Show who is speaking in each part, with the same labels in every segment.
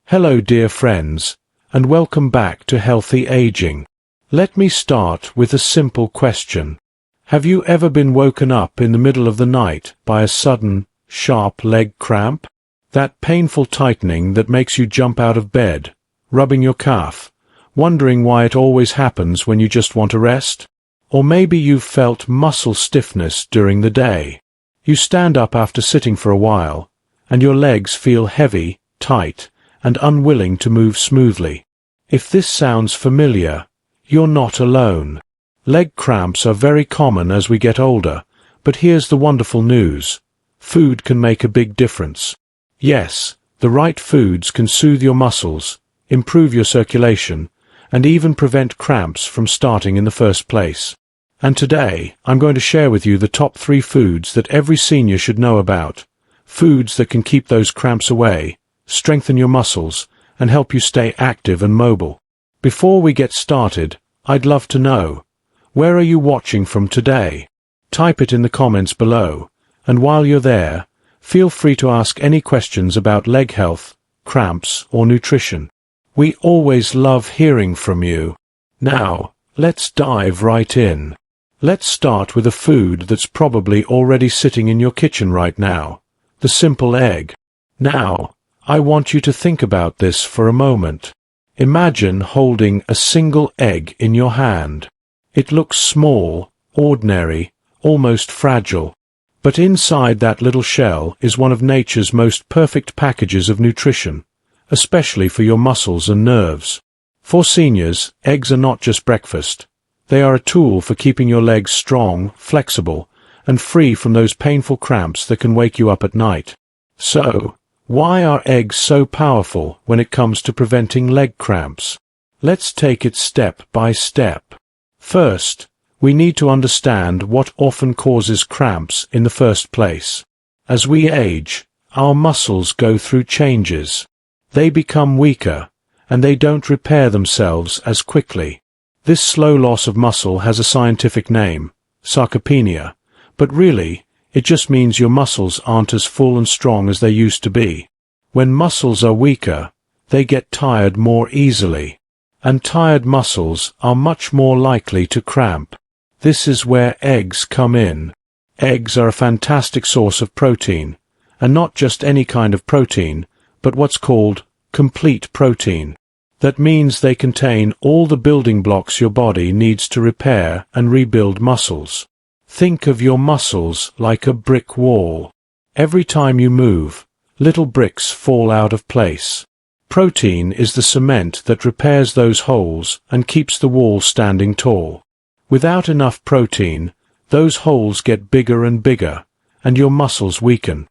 Speaker 1: Hello dear friends, and welcome back to Healthy Aging. Let me start with a simple question. Have you ever been woken up in the middle of the night by a sudden, sharp leg cramp? That painful tightening that makes you jump out of bed, rubbing your calf, wondering why it always happens when you just want to rest? Or maybe you've felt muscle stiffness during the day. You stand up after sitting for a while, and your legs feel heavy, tight, and unwilling to move smoothly. If this sounds familiar, you're not alone. Leg cramps are very common as we get older, but here's the wonderful news. Food can make a big difference. Yes, the right foods can soothe your muscles, improve your circulation, and even prevent cramps from starting in the first place. And today, I'm going to share with you the top 3 foods that every senior should know about. Foods that can keep those cramps away, strengthen your muscles, and help you stay active and mobile. Before we get started, I'd love to know, where are you watching from today? Type it in the comments below, and while you're there, feel free to ask any questions about leg health, cramps, or nutrition. We always love hearing from you. Now, let's dive right in. Let's start with a food that's probably already sitting in your kitchen right now, the simple egg. Now, I want you to think about this for a moment. Imagine holding a single egg in your hand. It looks small, ordinary, almost fragile. But inside that little shell is one of nature's most perfect packages of nutrition, especially for your muscles and nerves. For seniors, eggs are not just breakfast. They are a tool for keeping your legs strong, flexible, and free from those painful cramps that can wake you up at night. So, why are eggs so powerful when it comes to preventing leg cramps? Let's take it step by step. First, we need to understand what often causes cramps in the first place. As we age, our muscles go through changes. They become weaker, and they don't repair themselves as quickly. This slow loss of muscle has a scientific name, sarcopenia, but really, it just means your muscles aren't as full and strong as they used to be. When muscles are weaker, they get tired more easily, and tired muscles are much more likely to cramp. This is where eggs come in. Eggs are a fantastic source of protein, and not just any kind of protein, but what's called complete protein. That means they contain all the building blocks your body needs to repair and rebuild muscles. Think of your muscles like a brick wall. Every time you move, little bricks fall out of place. Protein is the cement that repairs those holes and keeps the wall standing tall. Without enough protein, those holes get bigger and bigger, and your muscles weaken.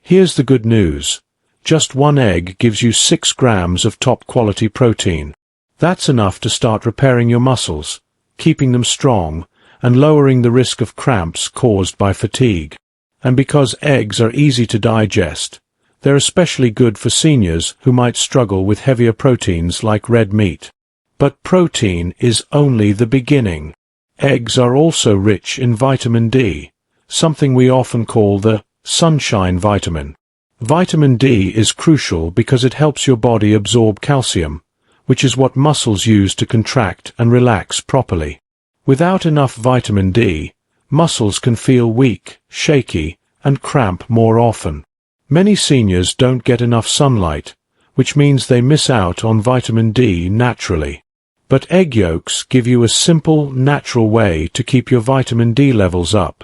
Speaker 1: Here's the good news. Just one egg gives you 6 grams of top-quality protein. That's enough to start repairing your muscles, keeping them strong, and lowering the risk of cramps caused by fatigue. And because eggs are easy to digest, they're especially good for seniors who might struggle with heavier proteins like red meat. But protein is only the beginning. Eggs are also rich in vitamin D, something we often call the sunshine vitamin. Vitamin D is crucial because it helps your body absorb calcium, which is what muscles use to contract and relax properly. Without enough vitamin D, muscles can feel weak, shaky, and cramp more often. Many seniors don't get enough sunlight, which means they miss out on vitamin D naturally. But egg yolks give you a simple, natural way to keep your vitamin D levels up.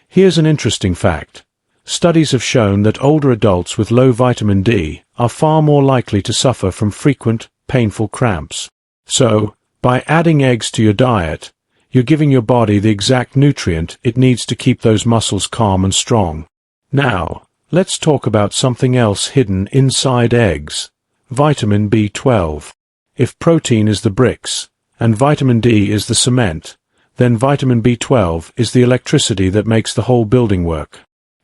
Speaker 1: Here's an interesting fact. Studies have shown that older adults with low vitamin D are far more likely to suffer from frequent, painful cramps. So, by adding eggs to your diet, you're giving your body the exact nutrient it needs to keep those muscles calm and strong. Now, let's talk about something else hidden inside eggs. Vitamin B12. If protein is the bricks, and vitamin D is the cement, then vitamin B12 is the electricity that makes the whole building work.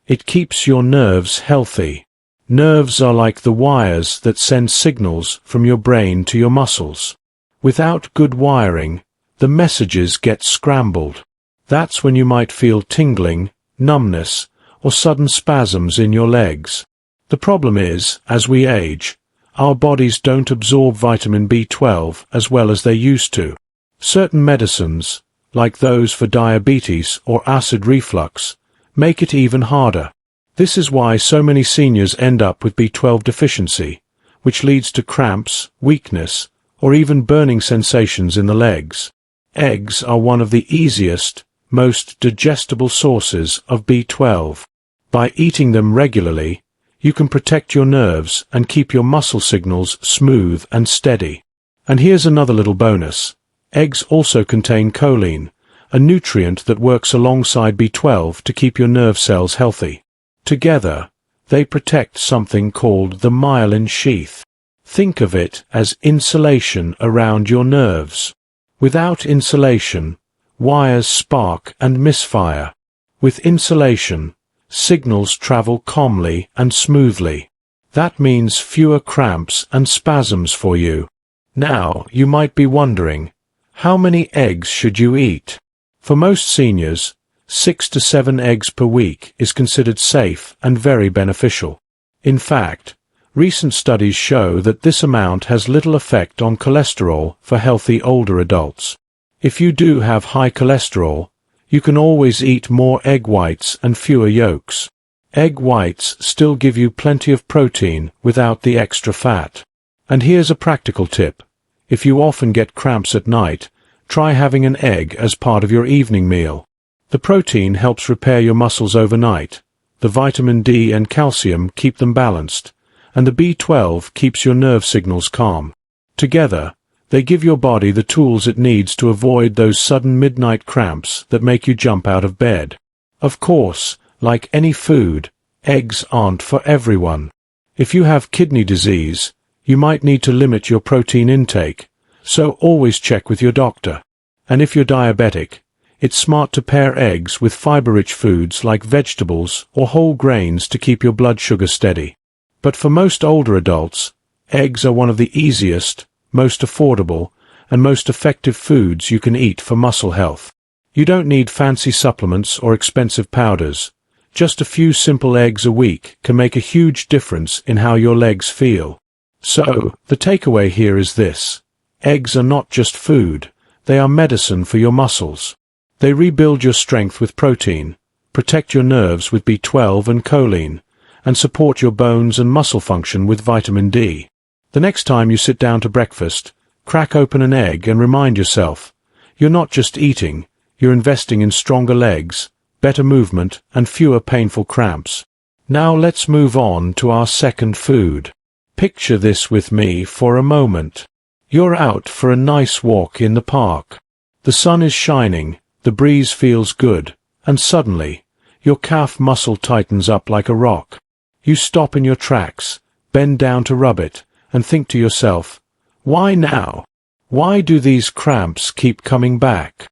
Speaker 1: It keeps your nerves healthy. Nerves are like the wires that send signals from your brain to your muscles. Without good wiring, the messages get scrambled. That's when you might feel tingling, numbness, or sudden spasms in your legs. The problem is, as we age, our bodies don't absorb vitamin B12 as well as they used to. Certain medicines, like those for diabetes or acid reflux, make it even harder. This is why so many seniors end up with B12 deficiency, which leads to cramps, weakness, or even burning sensations in the legs. Eggs are one of the easiest, most digestible sources of B12. By eating them regularly, you can protect your nerves and keep your muscle signals smooth and steady. And here's another little bonus. Eggs also contain choline, a nutrient that works alongside B12 to keep your nerve cells healthy. Together, they protect something called the myelin sheath. Think of it as insulation around your nerves. Without insulation, wires spark and misfire. With insulation, signals travel calmly and smoothly. That means fewer cramps and spasms for you. Now, you might be wondering, how many eggs should you eat? For most seniors, 6 to 7 eggs per week is considered safe and very beneficial. In fact, recent studies show that this amount has little effect on cholesterol for healthy older adults. If you do have high cholesterol, you can always eat more egg whites and fewer yolks. Egg whites still give you plenty of protein without the extra fat. And here's a practical tip. If you often get cramps at night, try having an egg as part of your evening meal. The protein helps repair your muscles overnight. The vitamin D and calcium keep them balanced, and the B12 keeps your nerve signals calm. Together, they give your body the tools it needs to avoid those sudden midnight cramps that make you jump out of bed. Of course, like any food, eggs aren't for everyone. If you have kidney disease, you might need to limit your protein intake, so always check with your doctor. And if you're diabetic, it's smart to pair eggs with fiber-rich foods like vegetables or whole grains to keep your blood sugar steady. But for most older adults, eggs are one of the easiest, most affordable, and most effective foods you can eat for muscle health. You don't need fancy supplements or expensive powders. Just a few simple eggs a week can make a huge difference in how your legs feel. So, the takeaway here is this. Eggs are not just food, they are medicine for your muscles. They rebuild your strength with protein, protect your nerves with B12 and choline, and support your bones and muscle function with vitamin D. The next time you sit down to breakfast, crack open an egg and remind yourself, you're not just eating, you're investing in stronger legs, better movement, and fewer painful cramps. Now let's move on to our second food. Picture this with me for a moment. You're out for a nice walk in the park. The sun is shining, the breeze feels good, and suddenly, your calf muscle tightens up like a rock. You stop in your tracks, bend down to rub it, and think to yourself, why now? Why do these cramps keep coming back?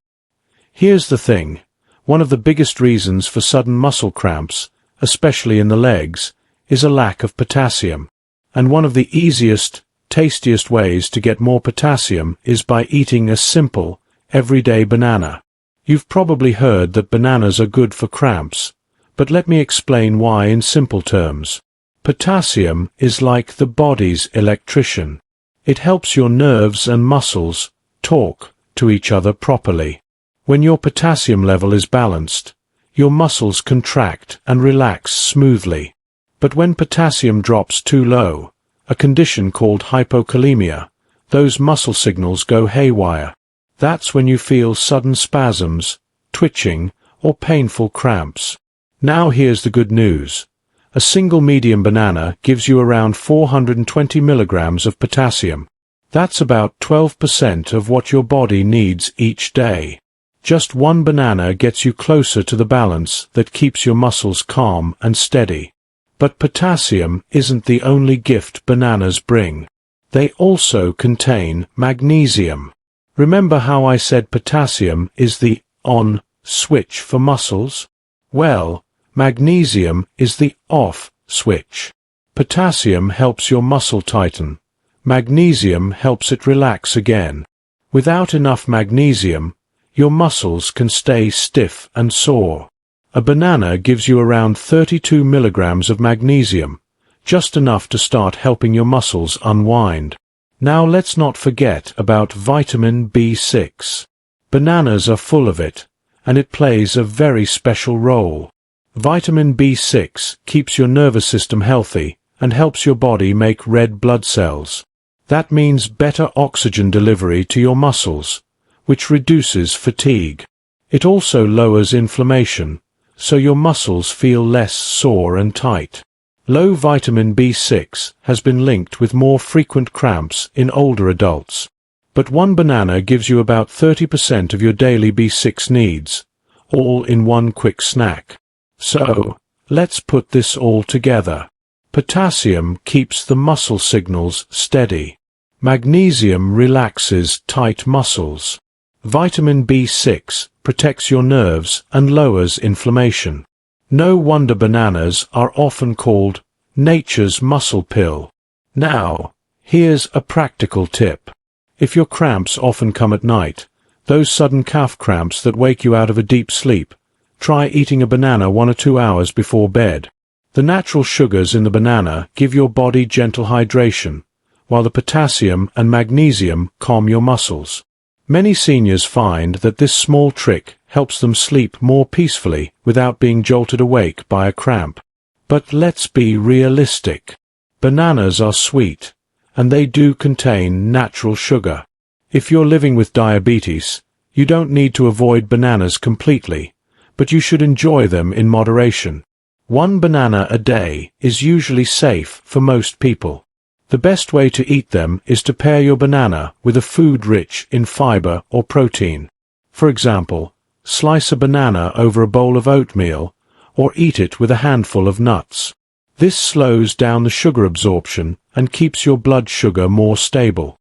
Speaker 1: Here's the thing. One of the biggest reasons for sudden muscle cramps, especially in the legs, is a lack of potassium. And one of the easiest, tastiest ways to get more potassium is by eating a simple, everyday banana. You've probably heard that bananas are good for cramps, but let me explain why in simple terms. Potassium is like the body's electrician. It helps your nerves and muscles talk to each other properly. When your potassium level is balanced, your muscles contract and relax smoothly. But when potassium drops too low, a condition called hypokalemia, those muscle signals go haywire. That's when you feel sudden spasms, twitching, or painful cramps. Now here's the good news. A single medium banana gives you around 420 milligrams of potassium. That's about 12% of what your body needs each day. Just one banana gets you closer to the balance that keeps your muscles calm and steady. But potassium isn't the only gift bananas bring. They also contain magnesium. Remember how I said potassium is the on switch for muscles? Well, magnesium is the off switch. Potassium helps your muscle tighten. Magnesium helps it relax again. Without enough magnesium, your muscles can stay stiff and sore. A banana gives you around 32 milligrams of magnesium, just enough to start helping your muscles unwind. Now let's not forget about vitamin B6. Bananas are full of it, and it plays a very special role. Vitamin B6 keeps your nervous system healthy and helps your body make red blood cells. That means better oxygen delivery to your muscles, which reduces fatigue. It also lowers inflammation, so your muscles feel less sore and tight. Low vitamin B6 has been linked with more frequent cramps in older adults. But one banana gives you about 30% of your daily B6 needs, all in one quick snack. So, let's put this all together. Potassium keeps the muscle signals steady. Magnesium relaxes tight muscles. Vitamin B6 protects your nerves and lowers inflammation. No wonder bananas are often called nature's muscle pill. Now, here's a practical tip. If your cramps often come at night, those sudden calf cramps that wake you out of a deep sleep, try eating a banana 1 or 2 hours before bed. The natural sugars in the banana give your body gentle hydration, while the potassium and magnesium calm your muscles. Many seniors find that this small trick helps them sleep more peacefully without being jolted awake by a cramp. But let's be realistic. Bananas are sweet, and they do contain natural sugar. If you're living with diabetes, you don't need to avoid bananas completely, but you should enjoy them in moderation. 1 banana a day is usually safe for most people. The best way to eat them is to pair your banana with a food rich in fiber or protein. For example, slice a banana over a bowl of oatmeal, or eat it with a handful of nuts. This slows down the sugar absorption and keeps your blood sugar more stable.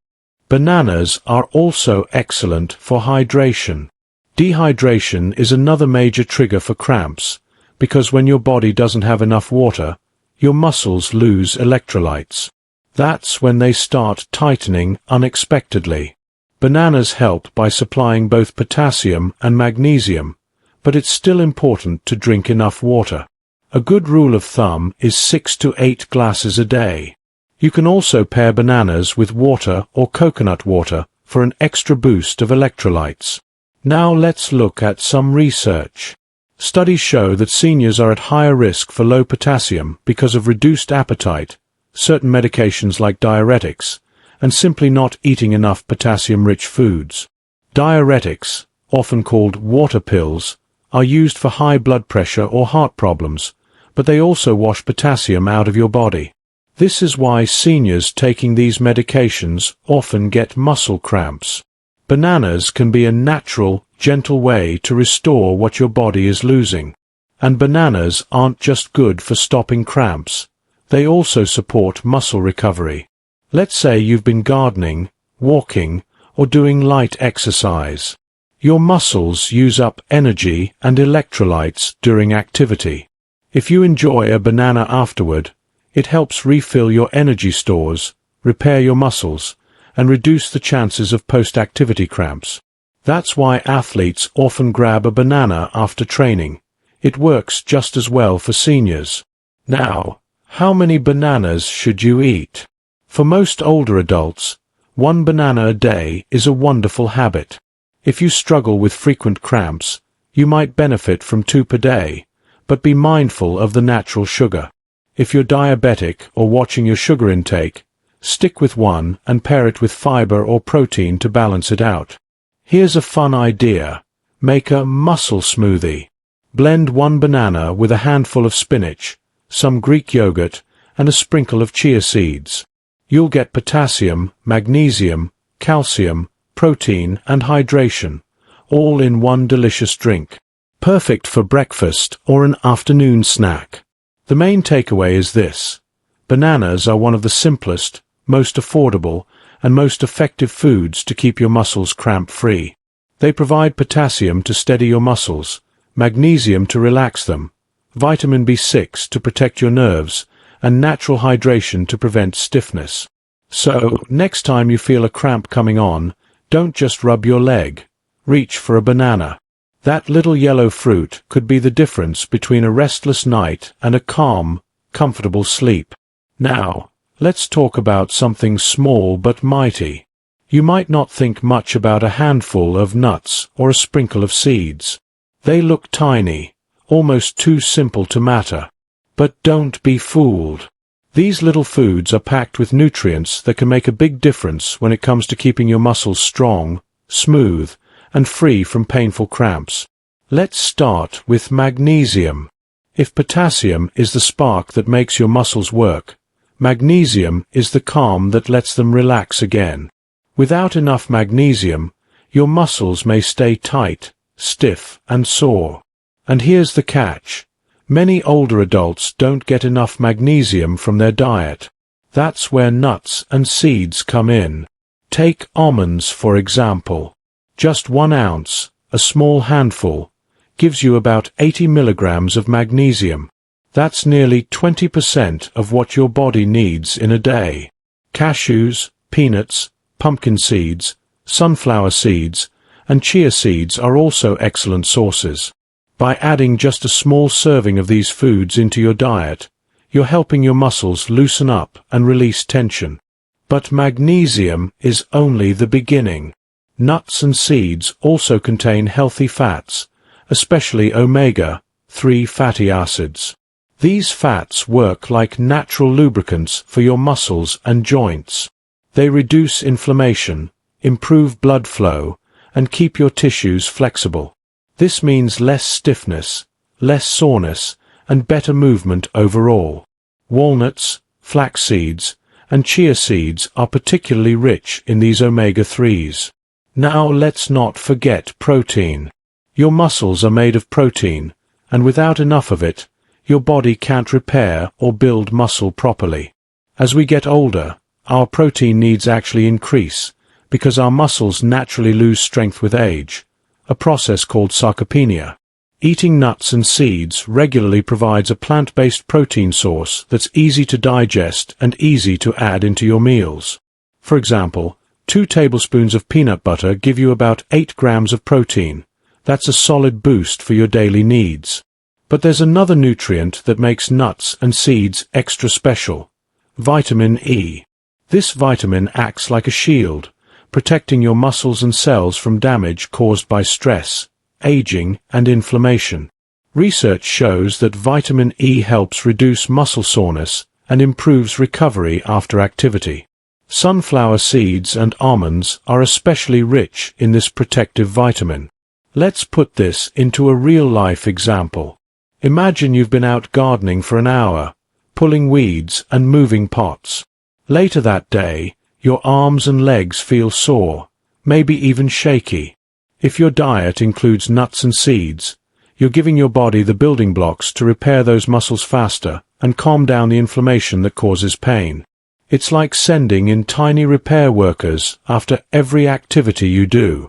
Speaker 1: Bananas are also excellent for hydration. Dehydration is another major trigger for cramps, because when your body doesn't have enough water, your muscles lose electrolytes. That's when they start tightening unexpectedly. Bananas help by supplying both potassium and magnesium, but it's still important to drink enough water. A good rule of thumb is 6 to 8 glasses a day. You can also pair bananas with water or coconut water for an extra boost of electrolytes. Now let's look at some research. Studies show that seniors are at higher risk for low potassium because of reduced appetite, certain medications like diuretics, and simply not eating enough potassium-rich foods. Diuretics, often called water pills, are used for high blood pressure or heart problems, but they also wash potassium out of your body. This is why seniors taking these medications often get muscle cramps. Bananas can be a natural, gentle way to restore what your body is losing. And bananas aren't just good for stopping cramps. They also support muscle recovery. Let's say you've been gardening, walking, or doing light exercise. Your muscles use up energy and electrolytes during activity. If you enjoy a banana afterward, it helps refill your energy stores, repair your muscles, and reduce the chances of post-activity cramps. That's why athletes often grab a banana after training. It works just as well for seniors. Now, how many bananas should you eat? For most older adults, 1 banana a day is a wonderful habit. If you struggle with frequent cramps, you might benefit from 2 per day, but be mindful of the natural sugar. If you're diabetic or watching your sugar intake, stick with 1 and pair it with fiber or protein to balance it out. Here's a fun idea. Make a muscle smoothie. Blend 1 banana with a handful of spinach, some Greek yogurt, and a sprinkle of chia seeds. You'll get potassium, magnesium, calcium, protein, and hydration, all in one delicious drink. Perfect for breakfast or an afternoon snack. The main takeaway is this. Bananas are one of the simplest, most affordable, and most effective foods to keep your muscles cramp-free. They provide potassium to steady your muscles, magnesium to relax them, vitamin B6 to protect your nerves, and natural hydration to prevent stiffness. So, next time you feel a cramp coming on, don't just rub your leg. Reach for a banana. That little yellow fruit could be the difference between a restless night and a calm, comfortable sleep. Now, let's talk about something small but mighty. You might not think much about a handful of nuts or a sprinkle of seeds. They look tiny, almost too simple to matter. But don't be fooled. These little foods are packed with nutrients that can make a big difference when it comes to keeping your muscles strong, smooth, and free from painful cramps. Let's start with magnesium. If potassium is the spark that makes your muscles work, magnesium is the calm that lets them relax again. Without enough magnesium, your muscles may stay tight, stiff, and sore. And here's the catch. Many older adults don't get enough magnesium from their diet. That's where nuts and seeds come in. Take almonds, for example. Just 1 ounce, a small handful, gives you about 80 milligrams of magnesium. That's nearly 20% of what your body needs in a day. Cashews, peanuts, pumpkin seeds, sunflower seeds, and chia seeds are also excellent sources. By adding just a small serving of these foods into your diet, you're helping your muscles loosen up and release tension. But magnesium is only the beginning. Nuts and seeds also contain healthy fats, especially omega-3 fatty acids. These fats work like natural lubricants for your muscles and joints. They reduce inflammation, improve blood flow, and keep your tissues flexible. This means less stiffness, less soreness, and better movement overall. Walnuts, flax seeds, and chia seeds are particularly rich in these omega-3s. Now let's not forget protein. Your muscles are made of protein, and without enough of it, your body can't repair or build muscle properly. As we get older, our protein needs actually increase, because our muscles naturally lose strength with age, a process called sarcopenia. Eating nuts and seeds regularly provides a plant-based protein source that's easy to digest and easy to add into your meals. For example, 2 tablespoons of peanut butter give you about 8 grams of protein. That's a solid boost for your daily needs. But there's another nutrient that makes nuts and seeds extra special: vitamin E. This vitamin acts like a shield, protecting your muscles and cells from damage caused by stress, aging, and inflammation. Research shows that vitamin E helps reduce muscle soreness and improves recovery after activity. Sunflower seeds and almonds are especially rich in this protective vitamin. Let's put this into a real-life example. Imagine you've been out gardening for an hour, pulling weeds and moving pots. Later that day, your arms and legs feel sore, maybe even shaky. If your diet includes nuts and seeds, you're giving your body the building blocks to repair those muscles faster and calm down the inflammation that causes pain. It's like sending in tiny repair workers after every activity you do.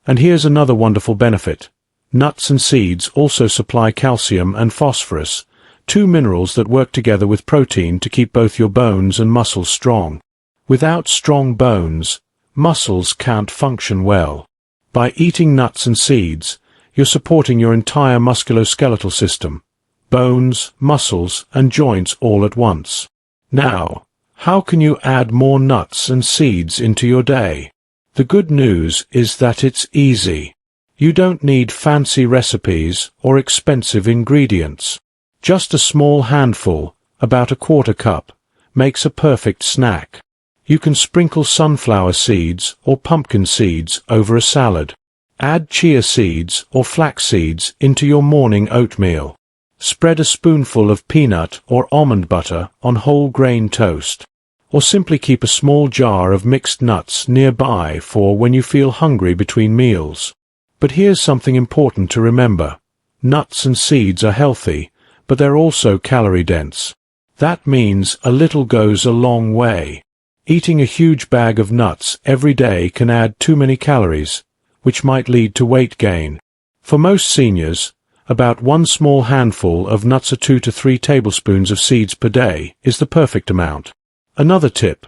Speaker 1: And here's another wonderful benefit. Nuts and seeds also supply calcium and phosphorus, 2 minerals that work together with protein to keep both your bones and muscles strong. Without strong bones, muscles can't function well. By eating nuts and seeds, you're supporting your entire musculoskeletal system, bones, muscles, and joints all at once. Now, how can you add more nuts and seeds into your day? The good news is that it's easy. You don't need fancy recipes or expensive ingredients. Just a small handful, about a 1/4 cup, makes a perfect snack. You can sprinkle sunflower seeds or pumpkin seeds over a salad. Add chia seeds or flax seeds into your morning oatmeal. Spread a spoonful of peanut or almond butter on whole grain toast. Or simply keep a small jar of mixed nuts nearby for when you feel hungry between meals. But here's something important to remember. Nuts and seeds are healthy, but they're also calorie-dense. That means a little goes a long way. Eating a huge bag of nuts every day can add too many calories, which might lead to weight gain. For most seniors, about 1 small handful of nuts or 2 to 3 tablespoons of seeds per day is the perfect amount. Another tip: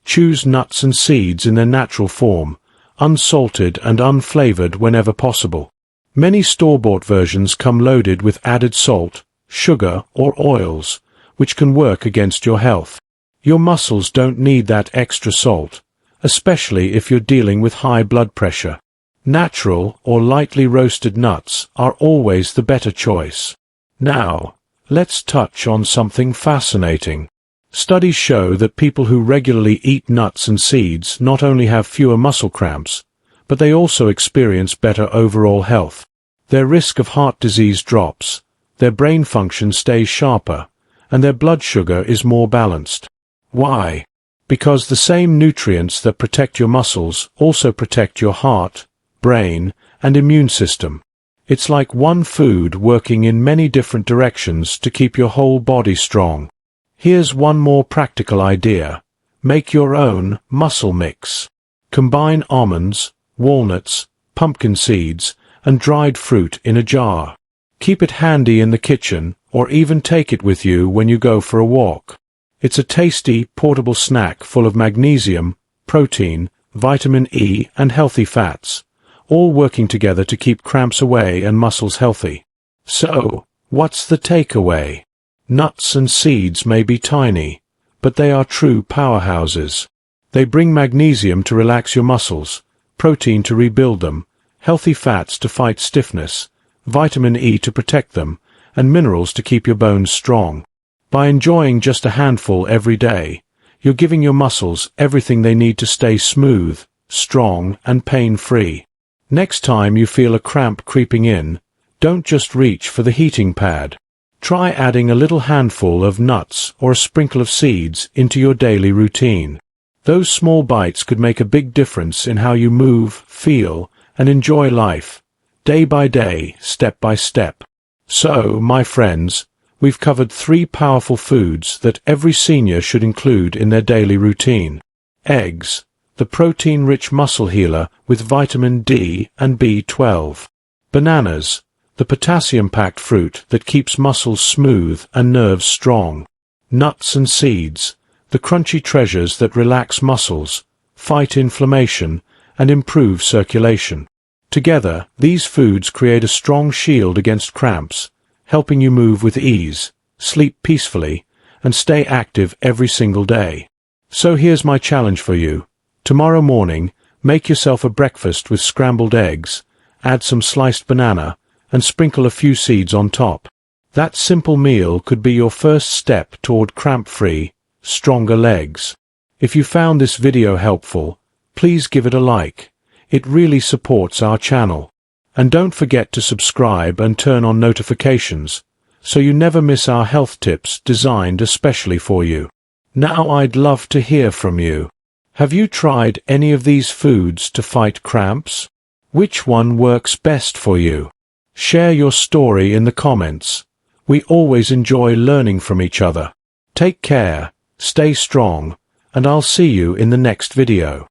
Speaker 1: choose nuts and seeds in their natural form, unsalted and unflavored whenever possible. Many store-bought versions come loaded with added salt, sugar, or oils, which can work against your health. Your muscles don't need that extra salt, especially if you're dealing with high blood pressure. Natural or lightly roasted nuts are always the better choice. Now, let's touch on something fascinating. Studies show that people who regularly eat nuts and seeds not only have fewer muscle cramps, but they also experience better overall health. Their risk of heart disease drops, their brain function stays sharper, and their blood sugar is more balanced. Why? Because the same nutrients that protect your muscles also protect your heart, brain, and immune system. It's like one food working in many different directions to keep your whole body strong. Here's one more practical idea. Make your own muscle mix. Combine almonds, walnuts, pumpkin seeds, and dried fruit in a jar. Keep it handy in the kitchen, or even take it with you when you go for a walk. It's a tasty, portable snack full of magnesium, protein, vitamin E, and healthy fats, all working together to keep cramps away and muscles healthy. So, what's the takeaway? Nuts and seeds may be tiny, but they are true powerhouses. They bring magnesium to relax your muscles, protein to rebuild them, healthy fats to fight stiffness, vitamin E to protect them, and minerals to keep your bones strong. By enjoying just a handful every day, you're giving your muscles everything they need to stay smooth, strong, and pain-free. Next time you feel a cramp creeping in, don't just reach for the heating pad. Try adding a little handful of nuts or a sprinkle of seeds into your daily routine. Those small bites could make a big difference in how you move, feel, and enjoy life, day by day, step by step. So, my friends, we've covered 3 powerful foods that every senior should include in their daily routine. Eggs, the protein-rich muscle healer with vitamin D and B12. Bananas, the potassium-packed fruit that keeps muscles smooth and nerves strong. Nuts and seeds, the crunchy treasures that relax muscles, fight inflammation, and improve circulation. Together, these foods create a strong shield against cramps, helping you move with ease, sleep peacefully, and stay active every single day. So here's my challenge for you. Tomorrow morning, make yourself a breakfast with scrambled eggs, add some sliced banana, and sprinkle a few seeds on top. That simple meal could be your first step toward cramp-free, stronger legs. If you found this video helpful, please give it a like. It really supports our channel. And don't forget to subscribe and turn on notifications, so you never miss our health tips designed especially for you. Now I'd love to hear from you. Have you tried any of these foods to fight cramps? Which one works best for you? Share your story in the comments. We always enjoy learning from each other. Take care, stay strong, and I'll see you in the next video.